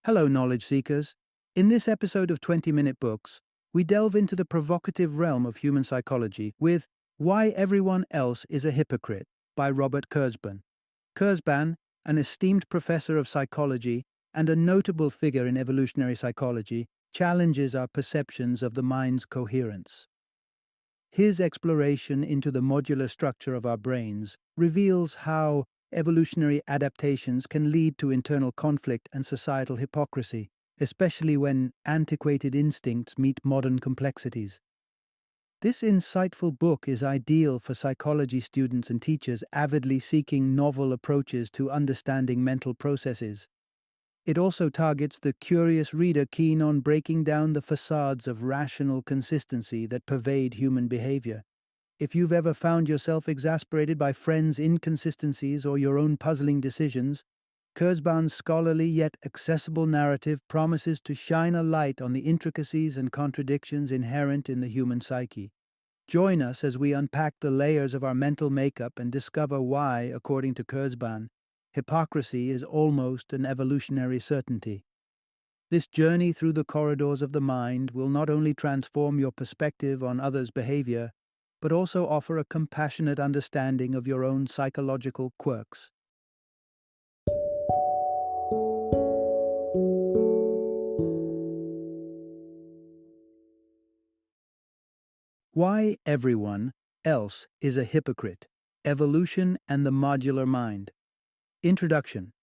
Hello, knowledge seekers. In this episode of 20-Minute Books, we delve into the provocative realm of human psychology with Why Everyone Else is a Hypocrite by Robert Kurzban. Kurzban, an esteemed professor of psychology and a notable figure in evolutionary psychology, challenges our perceptions of the mind's coherence. His exploration into the modular structure of our brains reveals how evolutionary adaptations can lead to internal conflict and societal hypocrisy, especially when antiquated instincts meet modern complexities. This insightful book is ideal for psychology students and teachers avidly seeking novel approaches to understanding mental processes. It also targets the curious reader keen on breaking down the facades of rational consistency that pervade human behavior. If you've ever found yourself exasperated by friends' inconsistencies or your own puzzling decisions, Kurzban's scholarly yet accessible narrative promises to shine a light on the intricacies and contradictions inherent in the human psyche. Join us as we unpack the layers of our mental makeup and discover why, according to Kurzban, hypocrisy is almost an evolutionary certainty. This journey through the corridors of the mind will not only transform your perspective on others' behavior, but also offer a compassionate understanding of your own psychological quirks. Why Everyone Else is a Hypocrite, Evolution and the Modular Mind. Introduction.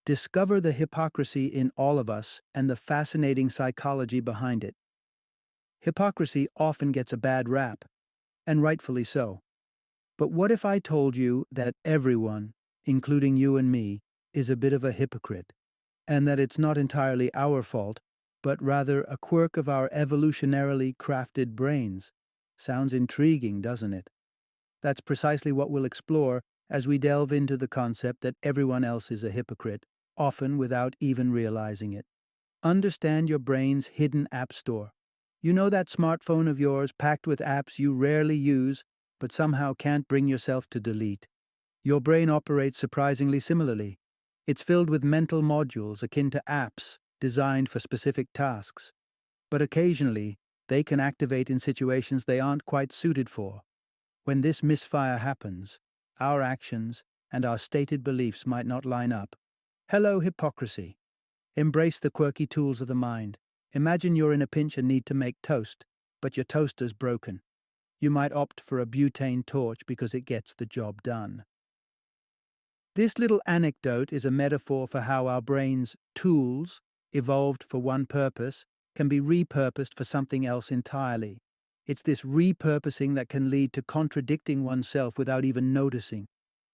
Discover the hypocrisy in all of us and the fascinating psychology behind it. Hypocrisy often gets a bad rap, and rightfully so. But what if I told you that everyone, including you and me, is a bit of a hypocrite, and that it's not entirely our fault, but rather a quirk of our evolutionarily crafted brains? Sounds intriguing, doesn't it? That's precisely what we'll explore as we delve into the concept that everyone else is a hypocrite, often without even realizing it. Understand your brain's hidden app store. You know that smartphone of yours packed with apps you rarely use, but somehow can't bring yourself to delete. Your brain operates surprisingly similarly. It's filled with mental modules akin to apps designed for specific tasks. But occasionally, they can activate in situations they aren't quite suited for. When this misfire happens, our actions and our stated beliefs might not line up. Hello, hypocrisy. Embrace the quirky tools of the mind. Imagine you're in a pinch and need to make toast, but your toaster's broken. You might opt for a butane torch because it gets the job done. This little anecdote is a metaphor for how our brain's tools, evolved for one purpose, can be repurposed for something else entirely. It's this repurposing that can lead to contradicting oneself without even noticing.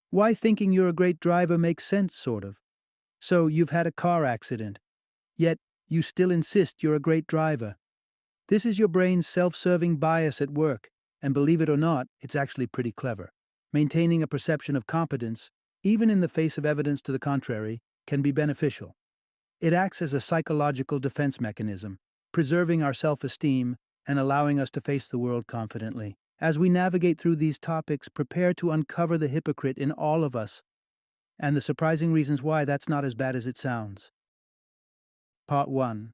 Why thinking you're a great driver makes sense, sort of. So you've had a car accident, yet you still insist you're a great driver. This is your brain's self-serving bias at work, and believe it or not, it's actually pretty clever. Maintaining a perception of competence, even in the face of evidence to the contrary, can be beneficial. It acts as a psychological defense mechanism, preserving our self-esteem and allowing us to face the world confidently. As we navigate through these topics, prepare to uncover the hypocrite in all of us, and the surprising reasons why that's not as bad as it sounds. Part 1.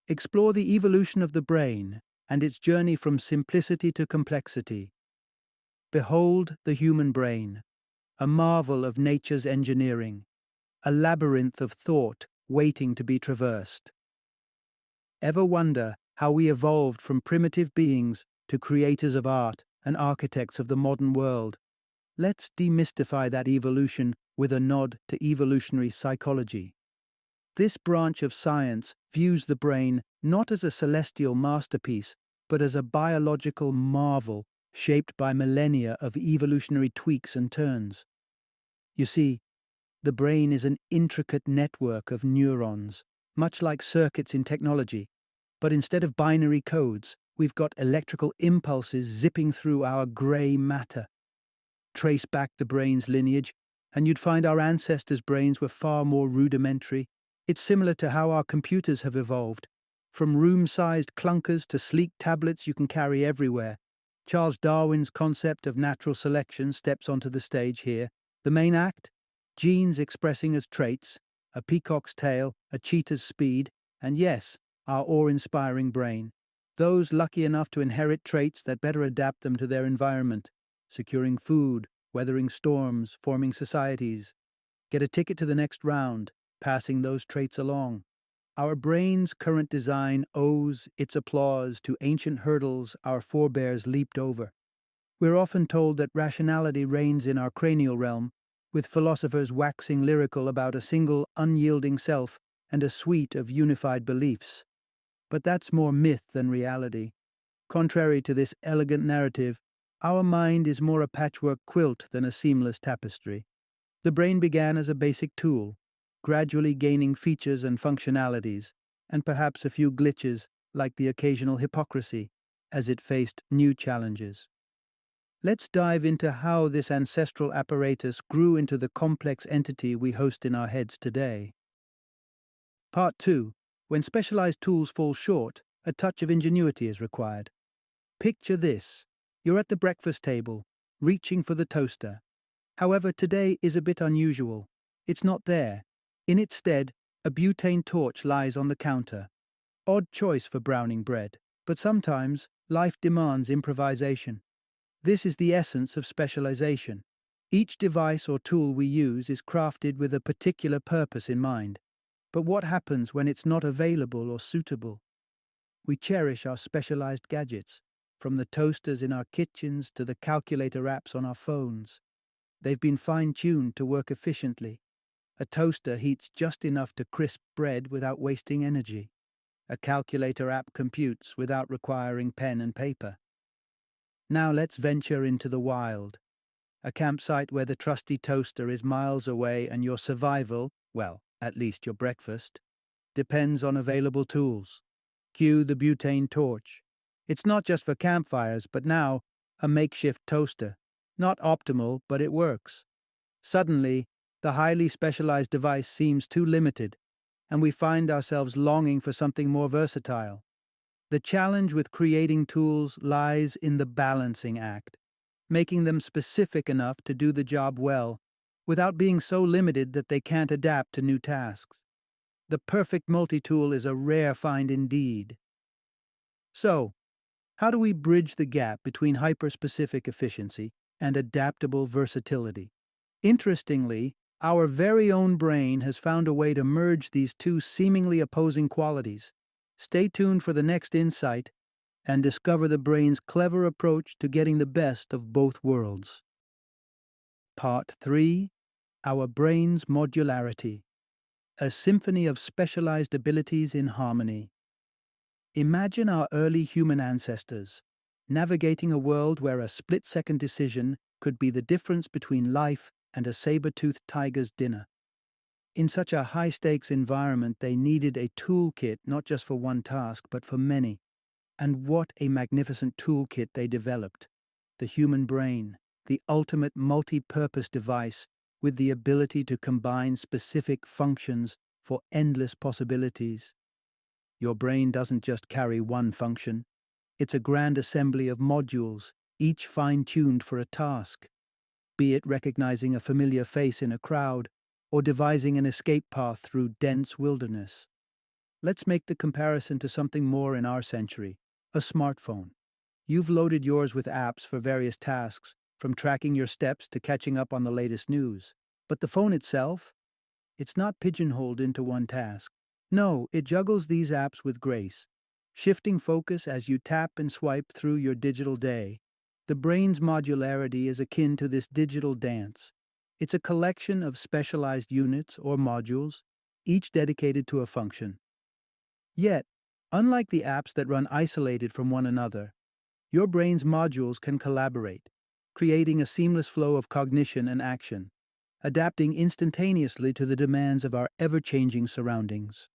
Explore the evolution of the brain and its journey from simplicity to complexity. Behold the human brain, a marvel of nature's engineering, a labyrinth of thought waiting to be traversed. Ever wonder how we evolved from primitive beings to creators of art and architects of the modern world? Let's demystify that evolution with a nod to evolutionary psychology. This branch of science views the brain not as a celestial masterpiece, but as a biological marvel shaped by millennia of evolutionary tweaks and turns. You see, the brain is an intricate network of neurons, much like circuits in technology, but instead of binary codes, we've got electrical impulses zipping through our grey matter. Trace back the brain's lineage, and you'd find our ancestors' brains were far more rudimentary. It's similar to how our computers have evolved, from room-sized clunkers to sleek tablets you can carry everywhere. Charles Darwin's concept of natural selection steps onto the stage here. The main act? Genes expressing as traits, a peacock's tail, a cheetah's speed, and yes, our awe-inspiring brain. Those lucky enough to inherit traits that better adapt them to their environment, securing food, weathering storms, forming societies, get a ticket to the next round, passing those traits along. Our brain's current design owes its applause to ancient hurdles our forebears leaped over. We're often told that rationality reigns in our cranial realm, with philosophers waxing lyrical about a single unyielding self and a suite of unified beliefs. But that's more myth than reality. Contrary to this elegant narrative, our mind is more a patchwork quilt than a seamless tapestry. The brain began as a basic tool, gradually gaining features and functionalities, and perhaps a few glitches, like the occasional hypocrisy, as it faced new challenges. Let's dive into how this ancestral apparatus grew into the complex entity we host in our heads today. Part 2. When specialized tools fall short, a touch of ingenuity is required. Picture this. You're at the breakfast table, reaching for the toaster. However, today is a bit unusual. It's not there. In its stead, a butane torch lies on the counter. Odd choice for browning bread, but sometimes life demands improvisation. This is the essence of specialization. Each device or tool we use is crafted with a particular purpose in mind. But what happens when it's not available or suitable? We cherish our specialized gadgets, from the toasters in our kitchens to the calculator apps on our phones. They've been fine-tuned to work efficiently. A toaster heats just enough to crisp bread without wasting energy. A calculator app computes without requiring pen and paper. Now let's venture into the wild. A campsite where the trusty toaster is miles away and your survival, well, at least your breakfast, depends on available tools. Cue the butane torch. It's not just for campfires, but now a makeshift toaster. Not optimal, but it works. Suddenly, the highly specialized device seems too limited, and we find ourselves longing for something more versatile. The challenge with creating tools lies in the balancing act, making them specific enough to do the job well, without being so limited that they can't adapt to new tasks. The perfect multi-tool is a rare find indeed. So, how do we bridge the gap between hyper-specific efficiency and adaptable versatility? Interestingly, our very own brain has found a way to merge these two seemingly opposing qualities. Stay tuned for the next insight and discover the brain's clever approach to getting the best of both worlds. Part 3. Our brain's modularity. A symphony of specialized abilities in harmony. Imagine our early human ancestors, navigating a world where a split-second decision could be the difference between life and a saber-toothed tiger's dinner. In such a high-stakes environment, they needed a toolkit not just for one task, but for many. And what a magnificent toolkit they developed. The human brain, the ultimate multi-purpose device with the ability to combine specific functions for endless possibilities. Your brain doesn't just carry one function. It's a grand assembly of modules, each fine-tuned for a task. Be it recognizing a familiar face in a crowd, or devising an escape path through dense wilderness. Let's make the comparison to something more in our century, a smartphone. You've loaded yours with apps for various tasks, from tracking your steps to catching up on the latest news. But the phone itself? It's not pigeonholed into one task. No, it juggles these apps with grace, shifting focus as you tap and swipe through your digital day. The brain's modularity is akin to this digital dance. It's a collection of specialized units or modules, each dedicated to a function. Yet, unlike the apps that run isolated from one another, your brain's modules can collaborate, creating a seamless flow of cognition and action, adapting instantaneously to the demands of our ever-changing surroundings.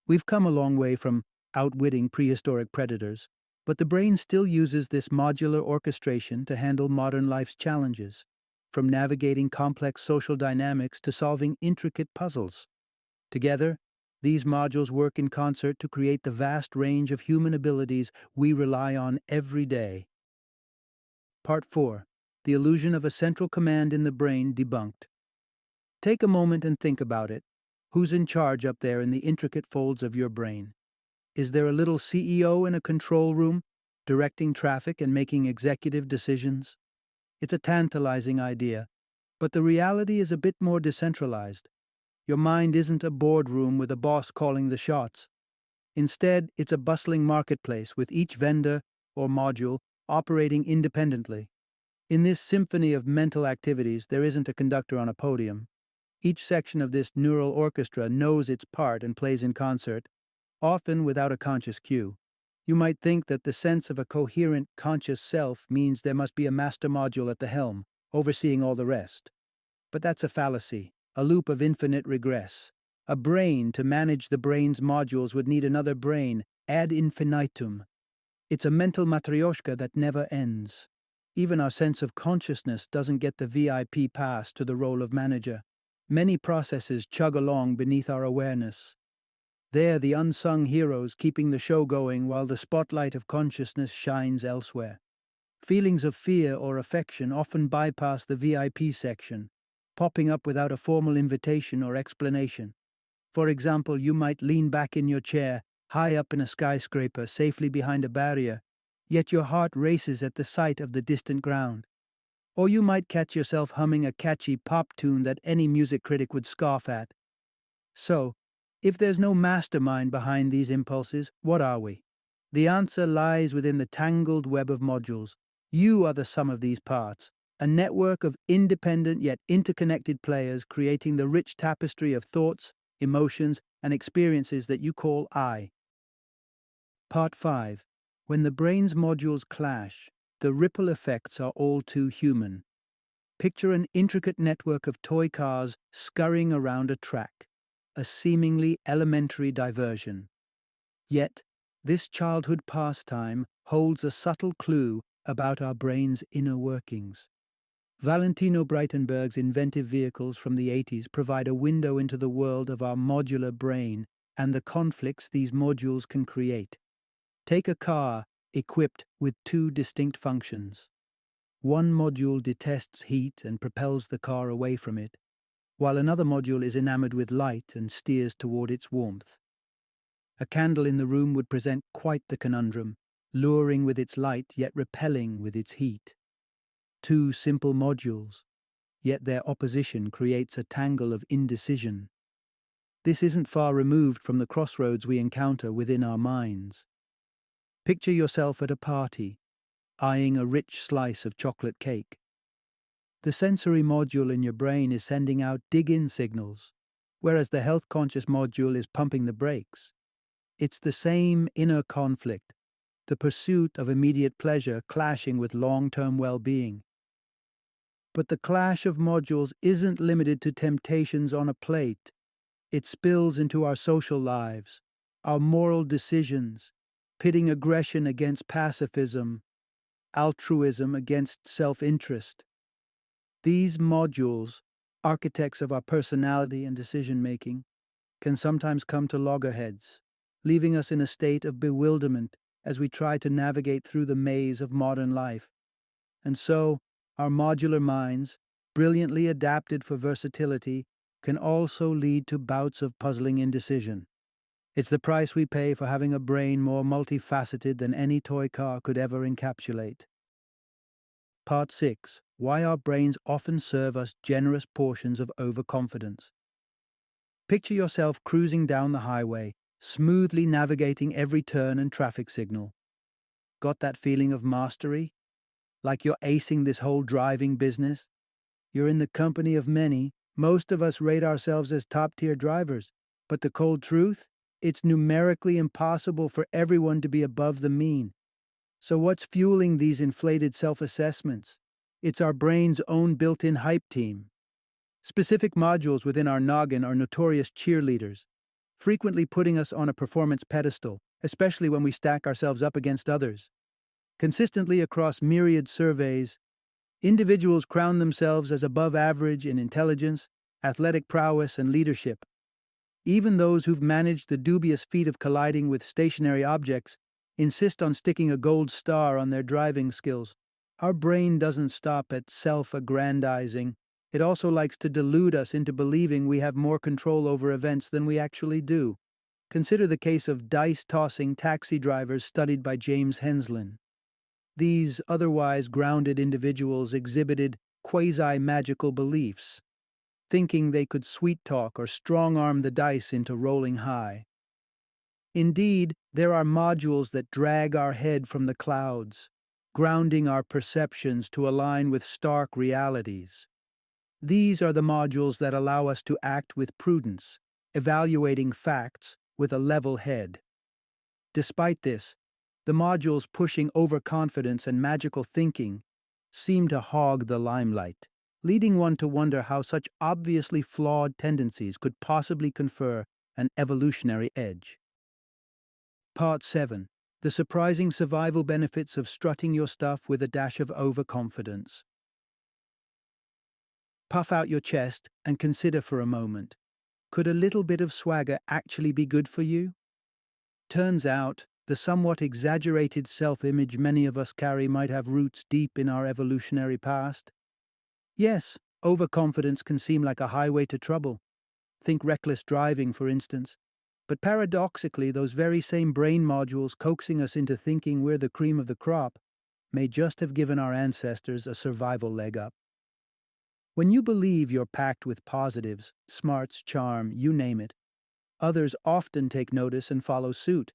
We've come a long way from outwitting prehistoric predators, but the brain still uses this modular orchestration to handle modern life's challenges, from navigating complex social dynamics to solving intricate puzzles. Together, these modules work in concert to create the vast range of human abilities we rely on every day. Part 4. The illusion of a central command in the brain debunked. Take a moment and think about it. Who's in charge up there in the intricate folds of your brain? Is there a little CEO in a control room, directing traffic and making executive decisions? It's a tantalizing idea, but the reality is a bit more decentralized. Your mind isn't a boardroom with a boss calling the shots. Instead, it's a bustling marketplace with each vendor or module operating independently. In this symphony of mental activities, there isn't a conductor on a podium. Each section of this neural orchestra knows its part and plays in concert, often without a conscious cue. You might think that the sense of a coherent, conscious self means there must be a master module at the helm, overseeing all the rest. But that's a fallacy, a loop of infinite regress. A brain to manage the brain's modules would need another brain, ad infinitum. It's a mental matryoshka that never ends. Even our sense of consciousness doesn't get the VIP pass to the role of manager. Many processes chug along beneath our awareness. They're the unsung heroes keeping the show going while the spotlight of consciousness shines elsewhere. Feelings of fear or affection often bypass the VIP section, popping up without a formal invitation or explanation. For example, you might lean back in your chair, high up in a skyscraper, safely behind a barrier, yet your heart races at the sight of the distant ground. Or you might catch yourself humming a catchy pop tune that any music critic would scoff at. So, if there's no mastermind behind these impulses, what are we? The answer lies within the tangled web of modules. You are the sum of these parts, a network of independent yet interconnected players creating the rich tapestry of thoughts, emotions, and experiences that you call I. Part 5. When the brain's modules clash, the ripple effects are all too human. Picture an intricate network of toy cars scurrying around a track, a seemingly elementary diversion. Yet, this childhood pastime holds a subtle clue about our brain's inner workings. Valentino Breitenberg's inventive vehicles from the 80s provide a window into the world of our modular brain and the conflicts these modules can create. Take a car equipped with two distinct functions. One module detests heat and propels the car away from it, while another module is enamored with light and steers toward its warmth. A candle in the room would present quite the conundrum, luring with its light yet repelling with its heat. Two simple modules, yet their opposition creates a tangle of indecision. This isn't far removed from the crossroads we encounter within our minds. Picture yourself at a party, eyeing a rich slice of chocolate cake. The sensory module in your brain is sending out dig-in signals, whereas the health-conscious module is pumping the brakes. It's the same inner conflict, the pursuit of immediate pleasure clashing with long-term well-being. But the clash of modules isn't limited to temptations on a plate. It spills into our social lives, our moral decisions, pitting aggression against pacifism, altruism against self-interest. These modules, architects of our personality and decision-making, can sometimes come to loggerheads, leaving us in a state of bewilderment as we try to navigate through the maze of modern life. And so, our modular minds, brilliantly adapted for versatility, can also lead to bouts of puzzling indecision. It's the price we pay for having a brain more multifaceted than any toy car could ever encapsulate. Part 6. Why our brains often serve us generous portions of overconfidence. Picture yourself cruising down the highway, smoothly navigating every turn and traffic signal. Got that feeling of mastery? Like you're acing this whole driving business? You're in the company of many. Most of us rate ourselves as top-tier drivers. But the cold truth? It's numerically impossible for everyone to be above the mean. So what's fueling these inflated self-assessments? It's our brain's own built-in hype team. Specific modules within our noggin are notorious cheerleaders, frequently putting us on a performance pedestal, especially when we stack ourselves up against others. Consistently across myriad surveys, individuals crown themselves as above average in intelligence, athletic prowess, and leadership. Even those who've managed the dubious feat of colliding with stationary objects insist on sticking a gold star on their driving skills. Our brain doesn't stop at self-aggrandizing. It also likes to delude us into believing we have more control over events than we actually do. Consider the case of dice-tossing taxi drivers studied by James Henslin. These otherwise grounded individuals exhibited quasi-magical beliefs, thinking they could sweet-talk or strong-arm the dice into rolling high. Indeed, there are modules that drag our head from the clouds, grounding our perceptions to align with stark realities. These are the modules that allow us to act with prudence, evaluating facts with a level head. Despite this, the modules pushing overconfidence and magical thinking seem to hog the limelight, leading one to wonder how such obviously flawed tendencies could possibly confer an evolutionary edge. Part 7. The surprising survival benefits of strutting your stuff with a dash of overconfidence. Puff out your chest and consider for a moment. Could a little bit of swagger actually be good for you? Turns out, the somewhat exaggerated self-image many of us carry might have roots deep in our evolutionary past. Yes, overconfidence can seem like a highway to trouble. Think reckless driving, for instance. But paradoxically, those very same brain modules coaxing us into thinking we're the cream of the crop may just have given our ancestors a survival leg up. When you believe you're packed with positives, smarts, charm, you name it, others often take notice and follow suit.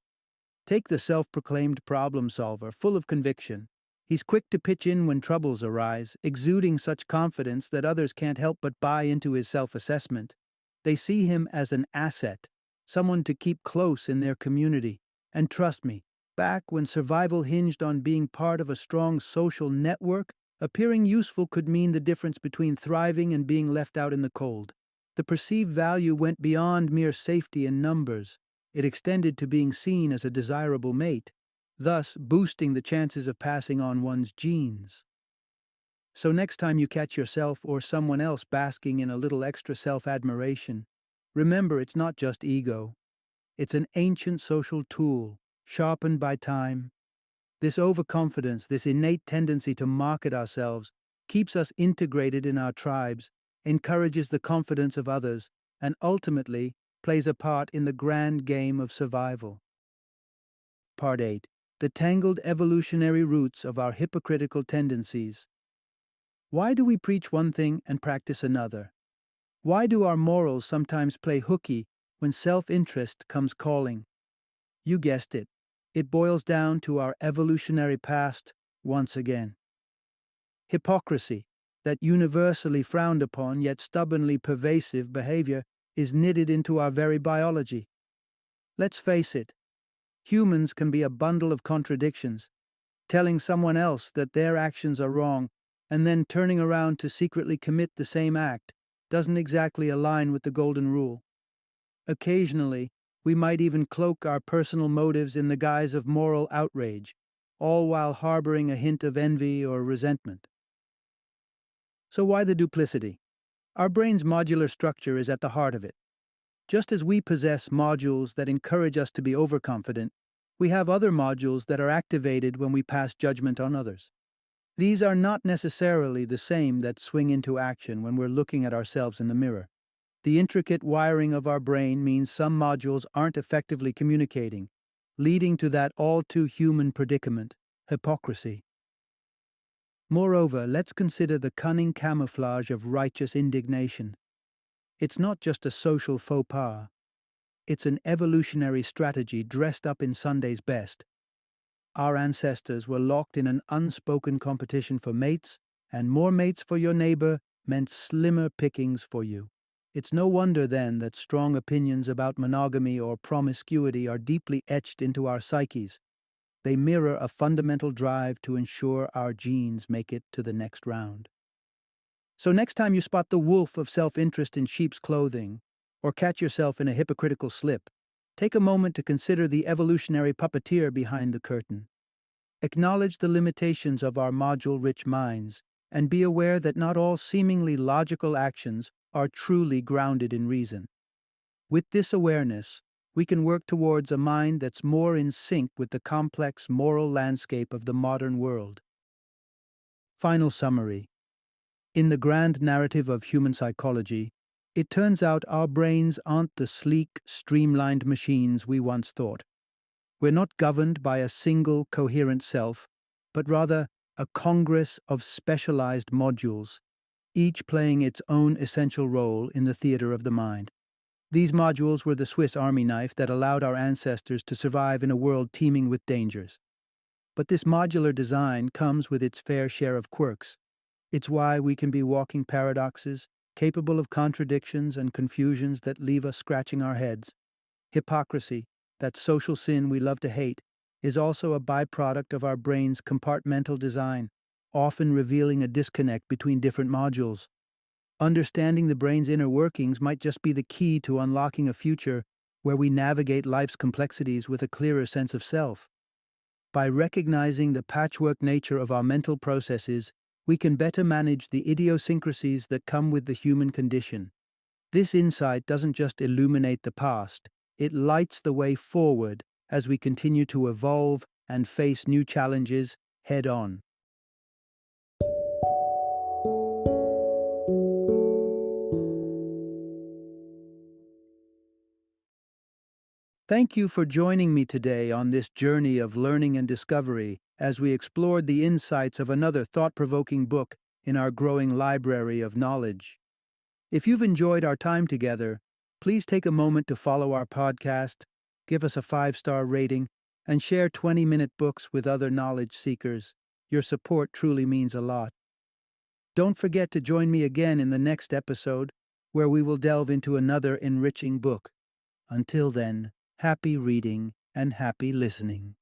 Take the self-proclaimed problem solver, full of conviction. He's quick to pitch in when troubles arise, exuding such confidence that others can't help but buy into his self-assessment. They see him as an asset, someone to keep close in their community. And trust me, back when survival hinged on being part of a strong social network, appearing useful could mean the difference between thriving and being left out in the cold. The perceived value went beyond mere safety in numbers. It extended to being seen as a desirable mate, thus boosting the chances of passing on one's genes. So next time you catch yourself or someone else basking in a little extra self-admiration, remember it's not just ego. It's an ancient social tool, sharpened by time. This overconfidence, this innate tendency to market ourselves, keeps us integrated in our tribes, encourages the confidence of others, and ultimately plays a part in the grand game of survival. Part 8. The tangled evolutionary roots of our hypocritical tendencies. Why do we preach one thing and practice another? Why do our morals sometimes play hooky when self-interest comes calling? You guessed it. It boils down to our evolutionary past once again. Hypocrisy, that universally frowned upon yet stubbornly pervasive behavior, is knitted into our very biology. Let's face it, humans can be a bundle of contradictions, telling someone else that their actions are wrong and then turning around to secretly commit the same act doesn't exactly align with the golden rule. Occasionally, we might even cloak our personal motives in the guise of moral outrage, all while harboring a hint of envy or resentment. So why the duplicity? Our brain's modular structure is at the heart of it. Just as we possess modules that encourage us to be overconfident, we have other modules that are activated when we pass judgment on others. These are not necessarily the same that swing into action when we're looking at ourselves in the mirror. The intricate wiring of our brain means some modules aren't effectively communicating, leading to that all-too-human predicament, hypocrisy. Moreover, let's consider the cunning camouflage of righteous indignation. It's not just a social faux pas. It's an evolutionary strategy dressed up in Sunday's best. Our ancestors were locked in an unspoken competition for mates, and more mates for your neighbor meant slimmer pickings for you. It's no wonder then that strong opinions about monogamy or promiscuity are deeply etched into our psyches. They mirror a fundamental drive to ensure our genes make it to the next round. So next time you spot the wolf of self-interest in sheep's clothing, or catch yourself in a hypocritical slip, take a moment to consider the evolutionary puppeteer behind the curtain. Acknowledge the limitations of our module-rich minds, and be aware that not all seemingly logical actions are truly grounded in reason. With this awareness, we can work towards a mind that's more in sync with the complex moral landscape of the modern world. Final summary. In the grand narrative of human psychology, it turns out our brains aren't the sleek, streamlined machines we once thought. We're not governed by a single coherent self, but rather a congress of specialized modules, each playing its own essential role in the theater of the mind. These modules were the Swiss Army knife that allowed our ancestors to survive in a world teeming with dangers. But this modular design comes with its fair share of quirks. It's why we can be walking paradoxes, capable of contradictions and confusions that leave us scratching our heads. Hypocrisy, that social sin we love to hate, is also a byproduct of our brain's compartmental design, often revealing a disconnect between different modules. Understanding the brain's inner workings might just be the key to unlocking a future where we navigate life's complexities with a clearer sense of self. By recognizing the patchwork nature of our mental processes, we can better manage the idiosyncrasies that come with the human condition. This insight doesn't just illuminate the past, it lights the way forward as we continue to evolve and face new challenges head on. Thank you for joining me today on this journey of learning and discovery as we explored the insights of another thought-provoking book in our growing library of knowledge. If you've enjoyed our time together, please take a moment to follow our podcast, give us a 5-star rating, and share 20-minute books with other knowledge seekers. Your support truly means a lot. Don't forget to join me again in the next episode, where we will delve into another enriching book. Until then, happy reading and happy listening.